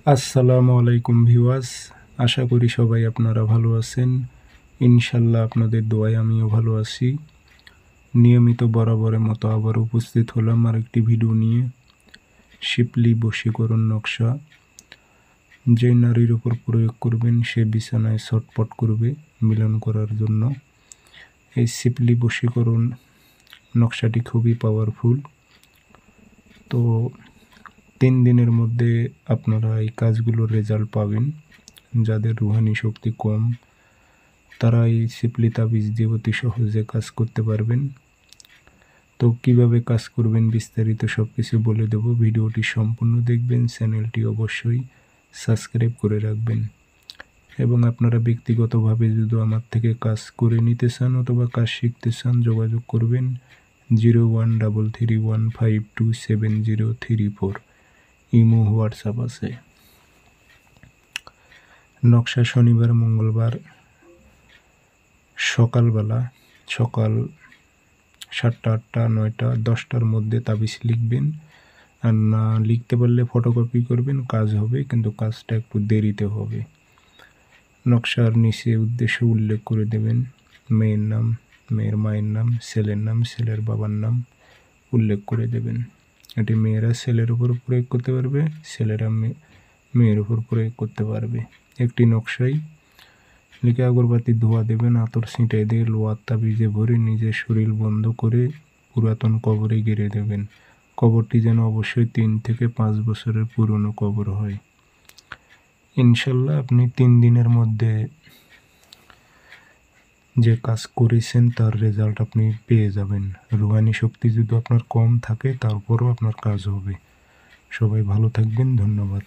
আসসালামু আলাইকুম ভিউয়ার্স, আশা করি সবাই আপনারা ভালো আছেন। ইনশাল্লাহ আপনাদের দোয়ায় আমিও ভালো আছি। নিয়মিত বরাবরের মতো আবার উপস্থিত হলাম আরেকটি ভিডিও নিয়ে। শিপলি বশীকরণ নকশা যে নারীর উপর প্রয়োগ করবেন সে বিছানায় ছটপট করবে মিলন করার জন্য। এই শিপলি বশীকরণ নকশাটি খুবই পাওয়ারফুল। তো 3 দিনের মধ্যে আপনারা এই কাজগুলোর রেজাল্ট পাবেন। যাদের রুহানি শক্তি কম তারা এই শিপলি তাবিজ দিয়ে অতি সহজে কাজ করতে পারবেন। তো কিভাবে কাজ করবেন বিস্তারিত সব কিছু বলে দেব। ভিডিওটি সম্পূর্ণ দেখবেন, চ্যানেলটি অবশ্যই সাবস্ক্রাইব করে রাখবেন এবং আপনারা ব্যক্তিগতভাবে যদি আমার থেকে কাজ করে নিতে চান অথবা কাজ শিখতে চান যোগাযোগ করবেন 013315270034। ইমো হোয়াটসঅ্যাপ আছে। নকশা শনিবার মঙ্গলবার সকালবেলা সকাল 7টা 8টা 9টা 10টার মধ্যে তাবিজ লিখবেন। আর না লিখতে পারলে ফটোকপি করবেন, কাজ হবে, কিন্তু কাজটা একটু দেরিতে হবে। নকশার নিচে উদ্দেশ্য উল্লেখ করে দেবেন। মেয়ের নাম, মেয়ের মায়ের নাম, ছেলের নাম, ছেলের বাবার নাম উল্লেখ করে দেবেন। এটি মেয়েরা ছেলের উপর প্রয়োগ করতে পারবে, ছেলেরা মেয়ের উপর প্রয়োগ করতে পারবে। একটি নকশাই লিখে আগরবাতি ধোয়া দেবেন, আতর ছিটাই দিয়ে লোহার তাবিজে ভরে নিজের শরীর বন্ধ করে পুরাতন কবরে গেড়ে দেবেন। কবরটি যেন অবশ্যই 3 থেকে 5 বছরের পুরনো কবর হয়। ইনশাল্লাহ আপনি 3 দিনের মধ্যে যে কাজ করেছেন তার রেজাল্ট আপনি পেয়ে যাবেন। রুহানি শক্তি যদি আপনার কম থাকে তারপরও আপনার কাজ হবে। সবাই ভালো থাকবেন, ধন্যবাদ।